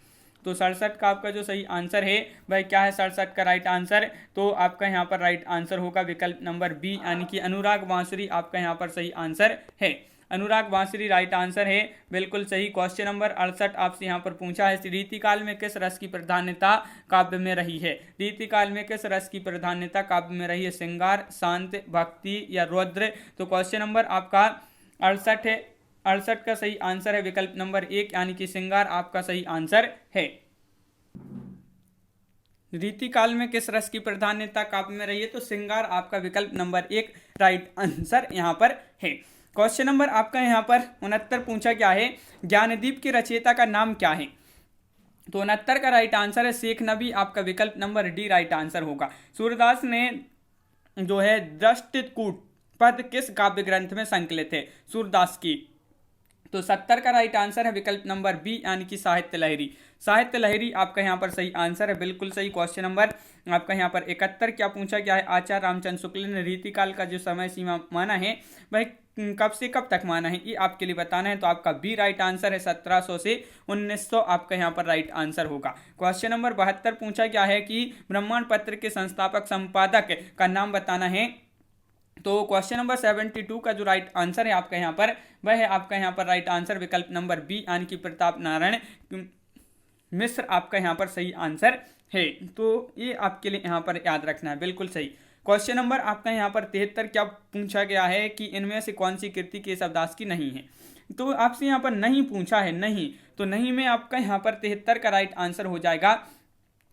[SPEAKER 1] तो 67 का आपका जो सही आंसर है वह क्या है? 67 का राइट आंसर तो आपका यहाँ पर राइट आंसर होगा विकल्प नंबर बी, यानी कि अनुराग बांसुरी आपका यहाँ पर सही आंसर है। अनुराग बांसुरी राइट आंसर है, बिल्कुल सही। क्वेश्चन नंबर 68 आपसे यहाँ पर पूछा है रीतिकाल में किस रस की प्राधान्यता काव्य में रही है? रीतिकाल में किस रस की प्राधान्यता काव्य में रही है? श्रृंगार, शांत, भक्ति या रौद्र? तो क्वेश्चन नंबर आपका 68 है, 68 का सही आंसर है विकल्प नंबर 1, यानी कि श्रृंगार आपका सही आंसर है। रीतिकाल में किस रस की प्राधान्यता काव्य में रही है? तो श्रृंगार आपका विकल्प नंबर 1 राइट आंसर यहाँ पर है। क्वेश्चन नंबर आपका यहाँ पर 69 पूछा गया है ज्ञानदीप के रचयिता का नाम क्या है? तो 69 का राइट आंसर है शेख नबी, आपका विकल्प नंबर डी राइट आंसर होगा। सूरदास ने जो है दृष्टिकूट पद किस काव्य ग्रंथ में संकलित है? सूरदास की। तो 70 का राइट आंसर है विकल्प नंबर बी, यानी कि साहित्य लहरी। साहित्य लहरी आपका यहाँ पर सही आंसर है, बिल्कुल सही। क्वेश्चन नंबर आपका यहाँ पर 71 क्या पूछा गया है? आचार्य रामचंद्र शुक्ल ने रीतिकाल का जो समय सीमा माना है वह कब से कब तक माना है, ये आपके लिए बताना है। तो आपका बी राइट आंसर है 1700 से 1900 आपका यहाँ पर राइट आंसर होगा। क्वेश्चन नंबर 72 पूछा गया है कि ब्रह्मांड पत्र के संस्थापक संपादक का नाम बताना है। तो क्वेश्चन नंबर 72 का जो राइट आंसर है आपका यहाँ पर वह है आपका यहाँ पर राइट आंसर विकल्प नंबर बी, यानी कि प्रताप नारायण मिश्र आपका यहाँ पर सही आंसर है। तो ये आपके लिए यहाँ पर याद रखना है, बिल्कुल सही। क्वेश्चन नंबर आपका यहाँ पर 73 क्या पूछा गया है कि इनमें से कौन सी कृति केशवदास की नहीं है? तो आपसे यहाँ पर नहीं पूछा है, नहीं, तो नहीं में आपका यहाँ पर 73 का राइट आंसर हो जाएगा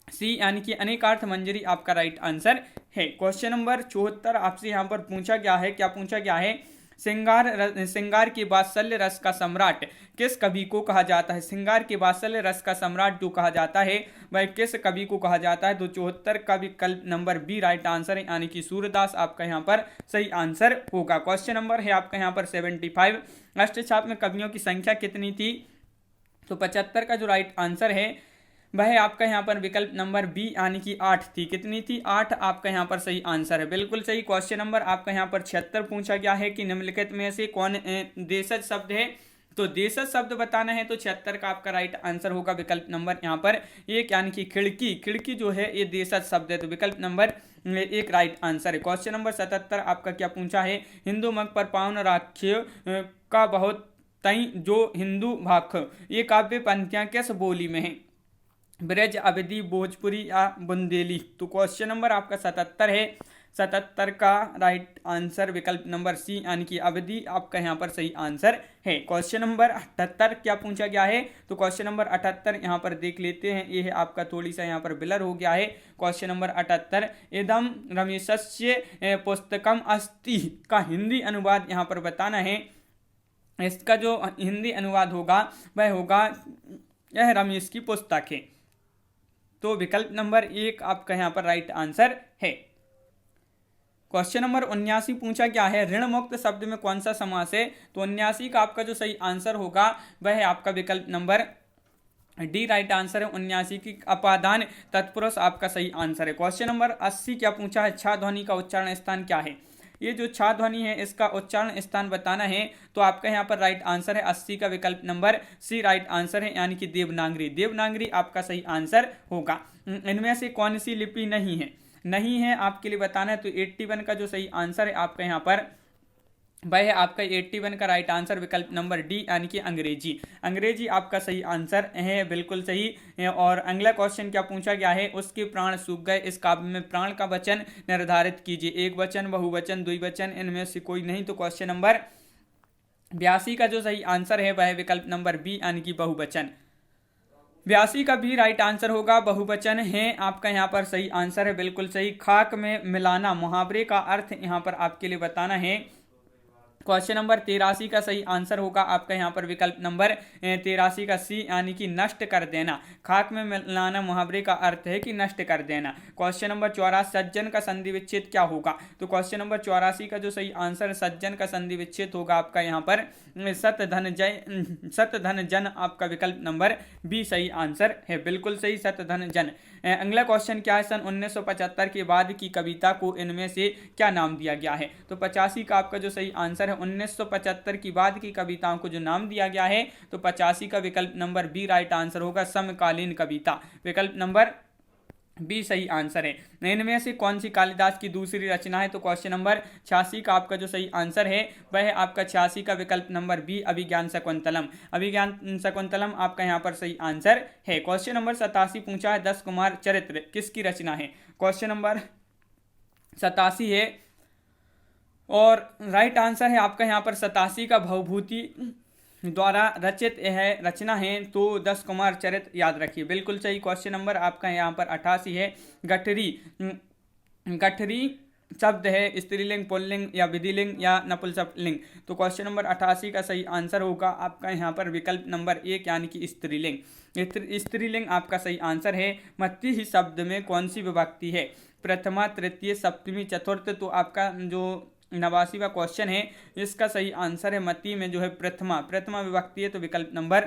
[SPEAKER 1] सी, यानी कि अनेकार्थ मंजरी आपका राइट आंसर है। क्वेश्चन नंबर 74 आपसे यहाँ पर पूछा गया है, क्या पूछा गया है? श्रृंगार के वात्सल्य रस का सम्राट किस कवि को कहा जाता है? श्रृंगार के वात्सल्य रस का सम्राट जो कहा जाता है वह किस कवि को कहा जाता है? तो 74 का विकल्प नंबर बी राइट आंसर है, यानी कि सूरदास आपका यहाँ पर सही आंसर होगा। क्वेश्चन नंबर है आपका यहाँ पर 75 अष्टछाप में कवियों की संख्या कितनी थी? तो 75 का जो राइट आंसर है वह आपका यहाँ पर विकल्प नंबर बी, यानी कि 8 थी। कितनी थी? 8 आपका यहाँ पर सही आंसर है, बिल्कुल सही। क्वेश्चन नंबर आपका यहाँ पर 76 पूछा गया है कि निम्नलिखित में से कौन देशज शब्द है? तो देशज शब्द बताना है, तो 76 का आपका राइट आंसर होगा विकल्प नंबर यहाँ पर 1, यानी कि खिड़की जो है ये देशज शब्द है, तो विकल्प नंबर 1 राइट आंसर है। क्वेश्चन नंबर 77 आपका क्या पूछा है? हिंदू मग पर पावन राख्य का बहुत तई जो हिंदू भाख ये काव्य पंक्तियां किस बोली में है? ब्रज, अवधी, भोजपुरी या बुंदेली? तो क्वेश्चन नंबर आपका 77 है 77 का राइट आंसर विकल्प नंबर सी यानी कि अवधि आपका यहाँ पर सही आंसर है। क्वेश्चन नंबर 78 क्या पूछा गया है, तो क्वेश्चन नंबर 78 यहाँ पर देख लेते हैं। ये है आपका थोड़ी सा यहाँ पर ब्लर हो गया है। क्वेश्चन नंबर 78, इदम रमेशस्य पुस्तकम अस्ति का हिंदी अनुवाद यहाँ पर बताना है। इसका जो हिंदी अनुवाद होगा वह होगा यह रमेश की पुस्तक है। तो विकल्प नंबर 1 आपका यहाँ पर राइट आंसर है। क्वेश्चन नंबर 79 पूछा क्या है, ऋण मुक्त शब्द में कौन सा समास है, तो 79 का आपका जो सही आंसर होगा वह है आपका विकल्प नंबर डी राइट आंसर है। 79 की अपादान तत्पुरुष आपका सही आंसर है। क्वेश्चन नंबर 80 क्या पूछा है, छा ध्वनि का उच्चारण स्थान क्या है। ये जो छा ध्वनि है इसका उच्चारण स्थान बताना है, तो आपका यहाँ पर राइट आंसर है 80 का विकल्प नंबर सी राइट आंसर है, यानी कि देवनागरी। देवनागरी आपका सही आंसर होगा। इनमें से कौन सी लिपि नहीं है आपके लिए बताना है, तो 81 का जो सही आंसर है आपका यहाँ पर वह है आपका 81 का राइट आंसर विकल्प नंबर डी यानी कि अंग्रेजी आपका सही आंसर है, बिल्कुल सही है। और अगला क्वेश्चन क्या पूछा गया है, उसके प्राण सूख गए, इस काव्य में प्राण का वचन निर्धारित कीजिए। एक वचन, बहुवचन, द्विवचन, इनमें से कोई नहीं। तो क्वेश्चन नंबर 82 का जो सही आंसर है वह है विकल्प नंबर बी यानी कि बहुवचन। 82 का भी राइट आंसर होगा, बहुवचन है आपका यहाँ पर सही आंसर है, बिल्कुल सही। खाक में मिलाना मुहावरे का अर्थ यहाँ पर आपके लिए बताना है। क्वेश्चन नंबर 83 का सही आंसर होगा आपका यहाँ पर विकल्प नंबर 83 का सी यानी कि नष्ट कर देना। खाक में मिलाना मुहावरे का अर्थ है कि नष्ट कर देना। क्वेश्चन नंबर 84, सज्जन का संधि विच्छेद क्या होगा, तो क्वेश्चन नंबर 84 का जो सही आंसर सज्जन का संधि विच्छेद होगा आपका यहाँ पर सत धन जन आपका विकल्प नंबर बी सही आंसर है, बिल्कुल सही, सत धन जन। अगला क्वेश्चन क्या है, सन 1975 के बाद की कविता को इनमें से क्या नाम दिया गया है, तो 85 का आपका जो सही आंसर है 1975 की बाद की कविताओं को जो नाम दिया गया है, तो 85 का विकल्प नंबर बी राइट आंसर होगा, समकालीन कविता, विकल्प नंबर बी सही आंसर है। इनमें से कौन सी कालिदास की दूसरी रचना है, तो क्वेश्चन नंबर 86 का आपका जो सही आंसर है वह है आपका 86 का विकल्प नंबर बी अभिज्ञान शकुंतलम आपका यहाँ पर सही आंसर है। क्वेश्चन नंबर 87 पूछा है, 10 कुमार चरित्र किसकी रचना है, क्वेश्चन नंबर 87 है और राइट आंसर है आपका यहाँ पर 87 का भवभूति द्वारा रचित है रचना है, तो 10 कुमार चरित्र याद रखिए, बिल्कुल सही। क्वेश्चन नंबर आपका यहाँ पर 88 है, गठरी शब्द है स्त्रीलिंग, पुल्लिंग या विधिलिंग या नपुंसकलिंग, तो क्वेश्चन नंबर 88 का सही आंसर होगा आपका यहाँ पर विकल्प नंबर 1 यानी कि स्त्रीलिंग। स्त्रीलिंग आपका सही आंसर है। मत्ती ही शब्द में कौन सी विभक्ति है, प्रथमा, तृतीय, सप्तमी, चतुर्थ, तो आपका जो 89वां क्वेश्चन है इसका सही आंसर है मत्ती में जो है प्रथमा विभक्ति है, तो विकल्प नंबर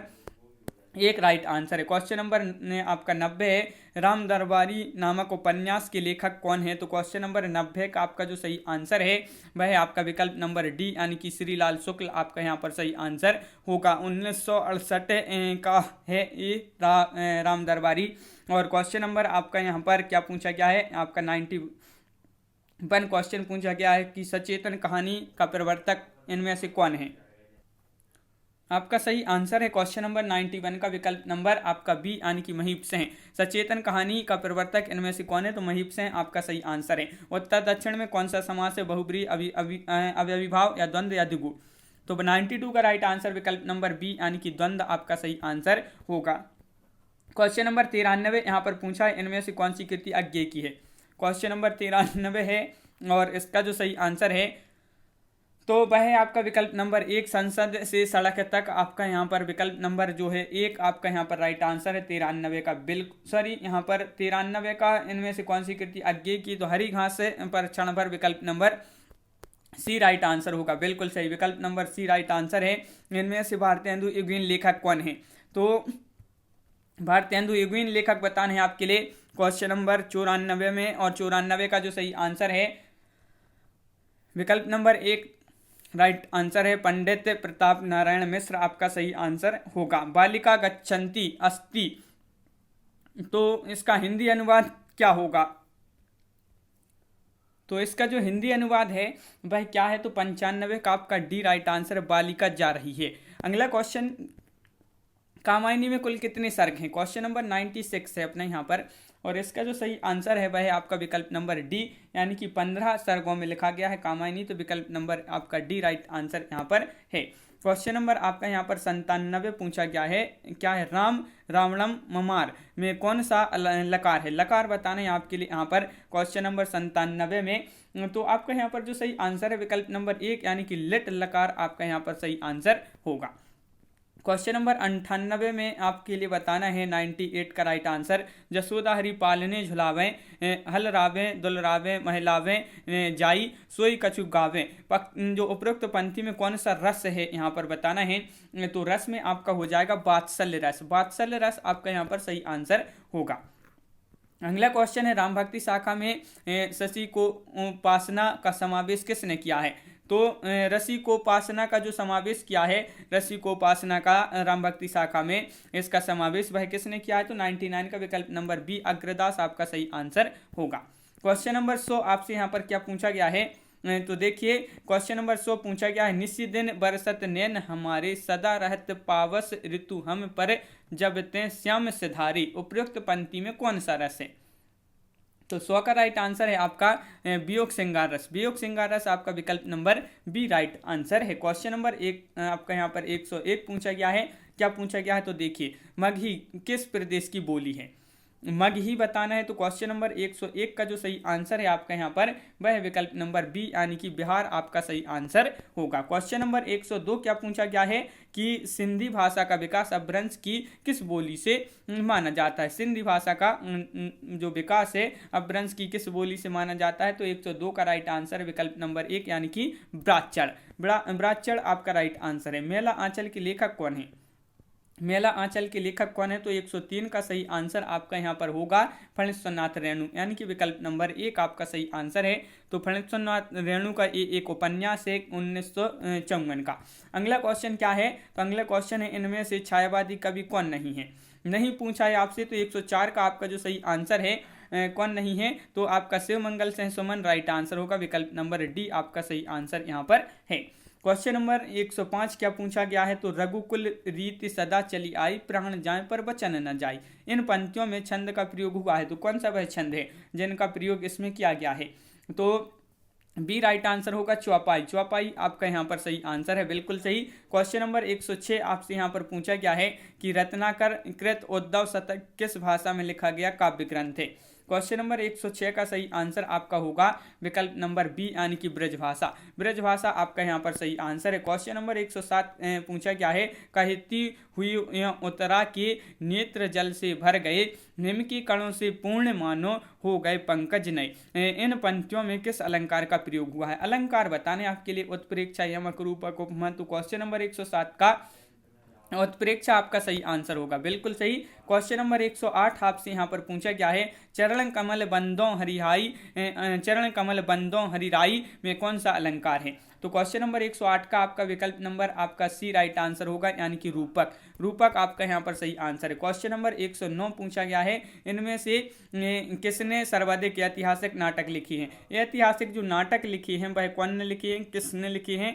[SPEAKER 1] 1 राइट आंसर है। क्वेश्चन नंबर आपका 90 है, राम दरबारी नामक उपन्यास के लेखक कौन है, तो क्वेश्चन नंबर 90 का आपका जो सही आंसर है वह है आपका विकल्प नंबर डी यानी कि श्रीलाल शुक्ल आपका यहाँ पर सही आंसर होगा। 1968 का है ये राम दरबारी। और क्वेश्चन नंबर आपका यहाँ पर क्या पूछा गया है, आपका 91 क्वेश्चन पूछा गया है कि सचेतन कहानी का प्रवर्तक इनमें से कौन है, आपका सही आंसर है क्वेश्चन नंबर 91 का विकल्प नंबर आपका बी यानी कि महीप्स हैं। सचेतन कहानी का प्रवर्तक इनमें से कौन है, तो महीप्स हैं आपका सही आंसर है। उत्तर दक्षिण में कौन सा समास है, बहुब्रीहि, अव्ययीभाव या द्वंद्व या द्विगु, तो 92 का राइट आंसर विकल्प नंबर बी यानी कि द्वंद्व आपका सही आंसर होगा। क्वेश्चन नंबर 93 यहाँ पर पूछा है, इनमें से कौन सी कृति अज्ञेय की है, क्वेश्चन नंबर 93 है और इसका जो सही आंसर है तो वह है आपका विकल्प नंबर 1 संसद से सड़क तक, आपका यहाँ पर विकल्प नंबर जो है 1 आपका यहाँ पर राइट आंसर है 93 का, बिल्कुल सॉरी यहाँ पर 93 का इनमें से कौन सी कृति अज्ञेय की, तो हरी घास पर क्षण भर विकल्प नंबर सी राइट आंसर होगा, बिल्कुल सही, विकल्प नंबर सी राइट आंसर है। इनमें से भारतेंदु युगीन लेखक कौन है, तो भारतेंदु युगीन लेखक बताने हैं आपके लिए क्वेश्चन नंबर 94 में, और 94 का जो सही आंसर है विकल्प नंबर 1 राइट आंसर है पंडित प्रताप नारायण मिश्र आपका सही आंसर होगा। बालिका गच्छन्ति अस्ति, तो इसका हिंदी अनुवाद क्या होगा, तो इसका जो हिंदी अनुवाद है वह क्या है, तो 95 का आपका डी राइट आंसर है, बालिका जा रही है। अगला क्वेश्चन, कामायनी में कुल कितने सर्ग हैं, क्वेश्चन नंबर 96 है अपने यहाँ पर। और इसका जो सही आंसर है वह है आपका विकल्प नंबर डी, यानी कि 15 सर्गों में लिखा गया है कामायनी, तो विकल्प नंबर आपका डी राइट आंसर यहाँ पर है। क्वेश्चन नंबर आपका यहाँ पर 97 पूछा गया है, क्या है, राम रावणम ममार में कौन सा लकार है, लकार बताना है आपके लिए यहाँ पर क्वेश्चन नंबर 97 में। तो आपका यहाँ पर जो सही आंसर है विकल्प नंबर 1 यानी कि लिट लकार आपका यहाँ पर सही आंसर होगा। क्वेश्चन नंबर 98 में आपके लिए बताना है 98 का राइट आंसर, जसोदा हरि पालने झुलावें हल रावें दुलरावें महिलावें जाई सोई कछु गावें। जो उपरोक्त पंक्ति में कौन सा रस है यहाँ पर बताना है, तो रस में आपका हो जाएगा वात्सल्य रस, वात्सल्य रस आपका यहाँ पर सही आंसर होगा। अगला क्वेश्चन है राम भक्ति शाखा में शशि को उपासना का समावेश किसने किया है, तो रसिकोपासना का जो समावेश किया है, रसिकोपासना का राम भक्ति शाखा में इसका समावेश वह किसने किया है, तो 99 का विकल्प नंबर बी अग्रदास आपका सही आंसर होगा। क्वेश्चन नंबर 100 आपसे यहाँ पर क्या पूछा गया है, तो देखिए क्वेश्चन नंबर 100 पूछा गया है, निसी दिन बरसत नैन हमारे सदा रहत पावस ऋतु हम पर जब ते श्याम सिधारी, उपयुक्त पंक्ति में कौन सा रस है, तो 100 का राइट आंसर है आपका वियोग श्रृंगार रस, वियोग श्रृंगार रस आपका विकल्प नंबर बी राइट आंसर है। क्वेश्चन नंबर 1 आपका यहाँ पर 101 पूछा गया है, क्या पूछा गया है, तो देखिए मगही किस प्रदेश की बोली है, मगही बताना है, तो क्वेश्चन नंबर 101 का जो सही आंसर है आपका यहाँ पर वह विकल्प नंबर बी यानी कि बिहार आपका सही आंसर होगा। क्वेश्चन नंबर 102 क्या पूछा गया है कि सिंधी भाषा का विकास अपभ्रंश की किस बोली से माना जाता है, सिंधी भाषा का जो विकास है अपभ्रंश की किस बोली से माना जाता है, तो 102 का राइट आंसर विकल्प नंबर 1 यानी कि ब्राह्मण, ब्राह्मण आपका राइट आंसर है। मेला आंचल के लेखक कौन है, मेला आंचल के लेखक कौन है, तो 103 का सही आंसर आपका यहाँ पर होगा फणीश्वरनाथ रेणु, यानी कि विकल्प नंबर 1 आपका सही आंसर है। तो फणीश्वरनाथ रेणु का ये एक उपन्यास है 1954 का। अगला क्वेश्चन क्या है, तो अगला क्वेश्चन है इनमें से छायावादी कवि कौन नहीं है, नहीं पूछा है आपसे, तो 104 का आपका जो सही आंसर है कौन नहीं है, तो आपका शिवमंगल सिंह सुमन राइट आंसर होगा, विकल्प नंबर डी आपका सही आंसर यहाँ पर है। क्वेश्चन नंबर 105 क्या पूछा गया है, तो रघुकुल रीति सदा चली आई प्राण जाए पर वचन न जाए, इन पंक्तियों में छंद का प्रयोग हुआ है, तो कौन सा वह छंद है जिनका प्रयोग इसमें किया गया है, तो बी राइट आंसर होगा चौपाई, चौपाई आपका यहाँ पर सही आंसर है, बिल्कुल सही। क्वेश्चन नंबर 106 आपसे यहाँ पर पूछा गया है कि रत्नाकर कृत उद्धव शतक किस भाषा में लिखा गया काव्य ग्रंथ है, क्वेश्चन नंबर 106 का सही आंसर आपका होगा विकल्प नंबर बी यानी कि ब्रजभाषा, ब्रजभाषा आपका यहाँ पर सही आंसर है। क्वेश्चन नंबर 107 पूछा गया है, कहती हुई उत्तरा के नेत्र जल से भर गए निम की कणों से पूर्ण मानो हो गए पंकज नए, इन पंक्तियों में किस अलंकार का प्रयोग हुआ है, अलंकार बताने आपके लिए उत्प्रेक्षा यमक रूपक उपमा, तो क्वेश्चन नंबर 107 का उत्प्रेक्षा आपका सही आंसर होगा, बिल्कुल सही। क्वेश्चन नंबर 108 आपसे यहाँ पर पूछा गया है, चरण कमल बंदों हरिहाई चरण कमल बंदों हरिराई में कौन सा अलंकार है, तो क्वेश्चन नंबर 108 का आपका विकल्प नंबर आपका सी राइट आंसर होगा, यानी कि रूपक, रूपक आपका यहाँ पर सही आंसर है। क्वेश्चन नंबर 109 पूछा गया है, इनमें से किसने सर्वाधिक ऐतिहासिक नाटक लिखी है, ऐतिहासिक जो नाटक लिखी हैं वह कौन ने लिखी है, किसने लिखी है,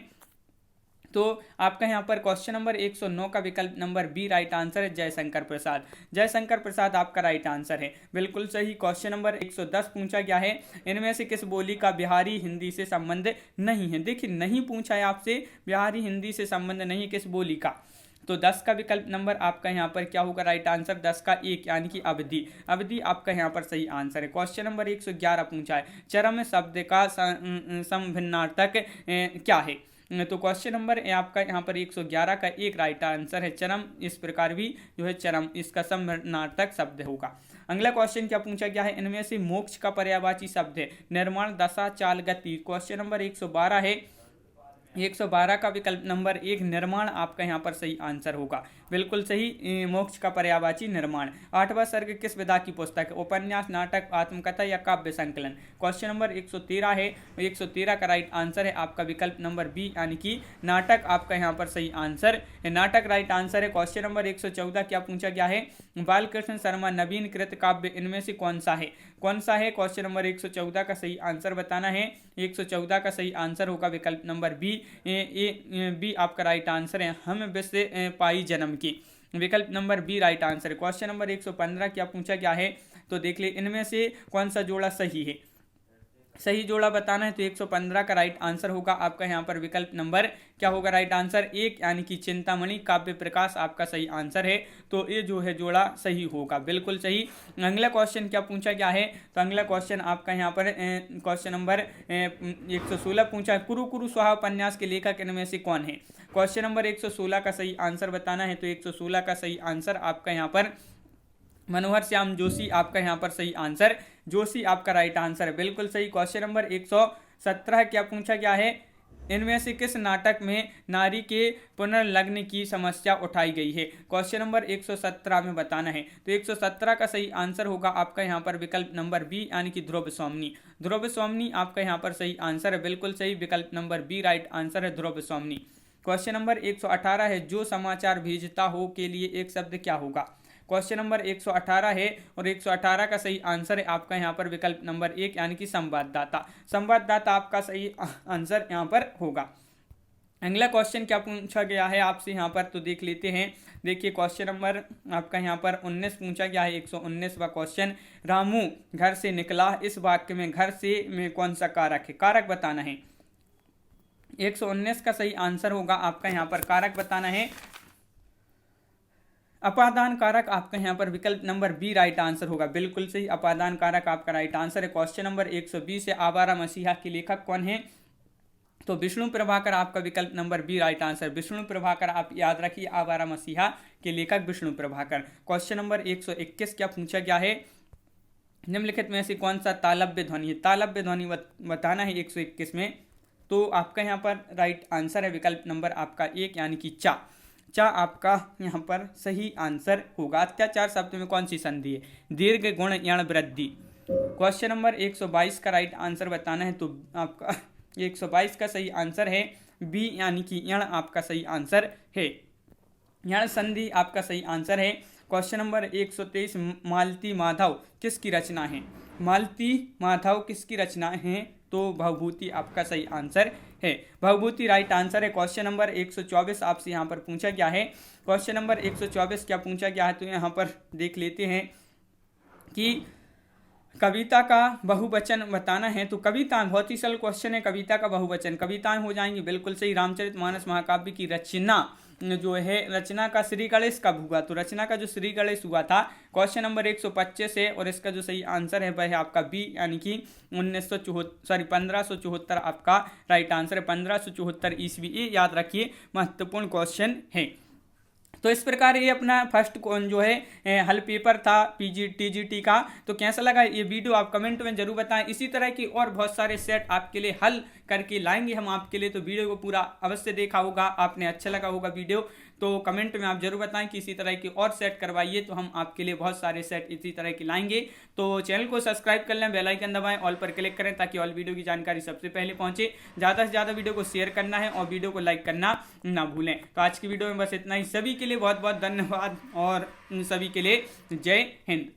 [SPEAKER 1] तो आपका यहाँ पर क्वेश्चन नंबर 109 का विकल्प नंबर बी राइट आंसर है जयशंकर प्रसाद, जयशंकर प्रसाद आपका राइट आंसर है, बिल्कुल सही। क्वेश्चन नंबर 110 पूछा गया है, इनमें से किस बोली का बिहारी हिंदी से संबंध नहीं है, देखिए नहीं पूछा है आपसे, बिहारी हिंदी से संबंध नहीं किस बोली का, तो 10 का विकल्प नंबर आपका यहाँ पर क्या होगा राइट आंसर, 10 का 1 यानी कि अवधि, अवधि आपका यहाँ पर सही आंसर है। क्वेश्चन नंबर 111 पूछा है, चरम शब्द का समभिन्नार्थक क्या है, तो क्वेश्चन नंबर आपका यहाँ पर 111 का 1 राइट आंसर है चरम, इस प्रकार भी जो है चरम इसका समनार्थक शब्द होगा। अगला क्वेश्चन क्या पूछा गया है, इनमें से मोक्ष का पर्यायवाची शब्द है निर्माण दशा चाल गति, क्वेश्चन नंबर 112 है, 112 का विकल्प नंबर 1 निर्माण आपका यहाँ पर सही आंसर होगा, बिल्कुल सही, मोक्ष का पर्यायवाची निर्माण। 8वां सर्ग किस विधा की पुस्तक है, उपन्यास नाटक आत्मकथा या काव्य संकलन, क्वेश्चन नंबर 113 है, 113 का राइट आंसर है आपका विकल्प नंबर बी यानी कि नाटक आपका यहाँ पर सही आंसर है, नाटक राइट आंसर है। क्वेश्चन नंबर 114 क्या पूछा गया है, बालकृष्ण शर्मा नवीन कृत काव्य इनमें से कौन सा है, कौन सा है, क्वेश्चन नंबर 114 का सही आंसर बताना है, 114 का सही आंसर होगा विकल्प नंबर बी, बी आपका राइट आंसर है, हम विश्व पाई जन्म की, विकल्प नंबर बी राइट आंसर है। क्वेश्चन नंबर 115 क्या पूछा गया है, तो देख ले इनमें से कौन सा जोड़ा सही है। सही जोड़ा बताना है तो 115 का राइट आंसर होगा आपका यहाँ पर विकल्प नंबर क्या होगा राइट आंसर 1 यानी कि चिंतामणि काव्य प्रकाश आपका सही आंसर है। तो ये जो है जोड़ा सही होगा, बिल्कुल सही। अगला क्वेश्चन क्या पूछा गया है, तो अगला क्वेश्चन आपका यहाँ पर क्वेश्चन नंबर 116 पूछा है, कुरु कुरु स्वाहा उपन्यास के लेखक इनमें से कौन है। क्वेश्चन नंबर 116 का सही आंसर बताना है तो 116 का सही आंसर आपका यहाँ पर मनोहर श्याम जोशी आपका यहाँ पर सही आंसर, जोशी आपका राइट आंसर है, बिल्कुल सही। क्वेश्चन नंबर 117 क्या पूछा गया है, इनमें से किस नाटक में नारी के पुनर्लग्न की समस्या उठाई गई है। क्वेश्चन नंबर 117 में बताना है तो 117 का सही आंसर होगा आपका यहाँ पर विकल्प नंबर बी यानी कि ध्रुव स्वामिनी। ध्रुव स्वामिनी आपका यहाँ पर सही आंसर है, बिल्कुल सही, विकल्प नंबर बी राइट आंसर है ध्रुव स्वामिनी। क्वेश्चन नंबर 118 है, जो समाचार भेजता हो के लिए एक शब्द क्या होगा। क्वेश्चन नंबर 118 है और 118 का सही आंसर है आपका यहाँ पर विकल्प नंबर 1 यानी कि संवाददाता। संवाददाता आपका सही आंसर यहाँ पर होगा। अगला क्वेश्चन क्या पूछा गया है आपसे यहाँ पर, तो देख लेते हैं। देखिए क्वेश्चन नंबर आपका यहाँ पर 19 पूछा गया है, 119वां क्वेश्चन, रामू घर से निकला, इस वाक्य में घर से में कौन सा कारक है, कारक बताना है। 119 का सही आंसर होगा आपका यहाँ पर कारक बताना है अपादान कारक आपका यहाँ पर विकल्प नंबर बी राइट आंसर होगा, बिल्कुल सही, अपादान कारक आपका राइट आंसर है। क्वेश्चन नंबर 120 है, आवारा मसीहा के लेखक कौन है, तो विष्णु प्रभाकर आपका विकल्प number B right answer, Vishnu Prabhakar आप याद रखिए, आवारा मसीहा के लेखक विष्णु प्रभाकर। क्वेश्चन नंबर 121 क्या पूछा गया है, निम्नलिखित में से कौन सा तालव्य ध्वनि है, तालव्य ध्वनि बताना है 121 में, तो आपका यहाँ पर राइट आंसर है विकल्प नंबर आपका 1 यानी कि चा। चा आपका यहाँ पर सही आंसर होगा। अत्याचार शब्द में कौन सी संधि है, दीर्घ गुण यण वृद्धि। क्वेश्चन नंबर 122 का राइट आंसर बताना है तो आपका 122 का सही आंसर है बी यानी कि यण आपका सही आंसर है, यण संधि आपका सही आंसर है। क्वेश्चन नंबर 123, मालती माधव किसकी रचना है, मालती माधव किसकी रचना है, तो भवभूति आपका सही आंसर है, भवभूति राइट आंसर है। क्वेश्चन नंबर 124 आपसे यहाँ पर पूछा गया है, क्वेश्चन नंबर 124 क्या पूछा गया है, तो यहाँ पर देख लेते हैं कि कविता का बहुवचन बताना है, तो कविता बहुत ही सरल क्वेश्चन है, कविता का बहुवचन कविताएं हो जाएंगी, बिल्कुल सही। रामचरितमानस महाकाव्य की रचना जो है, रचना का श्री गणेश कब हुआ, तो रचना का जो श्री गणेश हुआ था क्वेश्चन नंबर 125 है और इसका जो सही आंसर है वह है आपका बी यानी कि 1574 आपका राइट आंसर है, 1574 ईस्वी। ये याद रखिए, महत्वपूर्ण क्वेश्चन है। तो इस प्रकार ये अपना फर्स्ट जो है हल पेपर था टीजीटी का। तो कैसा लगा ये वीडियो आप कमेंट में जरूर बताएं। इसी तरह की और बहुत सारे सेट आपके लिए हल करके लाएंगे हम आपके लिए, तो वीडियो को पूरा अवश्य देखा होगा आपने, अच्छा लगा होगा वीडियो तो कमेंट में आप जरूर बताएं कि इसी तरह की और सेट करवाइए, तो हम आपके लिए बहुत सारे सेट इसी तरह की लाएंगे। तो चैनल को सब्सक्राइब कर लें, बेल आइकन दबाएं, ऑल पर क्लिक करें ताकि ऑल वीडियो की जानकारी सबसे पहले पहुंचे। ज़्यादा से ज़्यादा वीडियो को शेयर करना है और वीडियो को लाइक करना ना भूलें। तो आज की वीडियो में बस इतना ही, सभी के लिए बहुत बहुत धन्यवाद और सभी के लिए जय हिंद।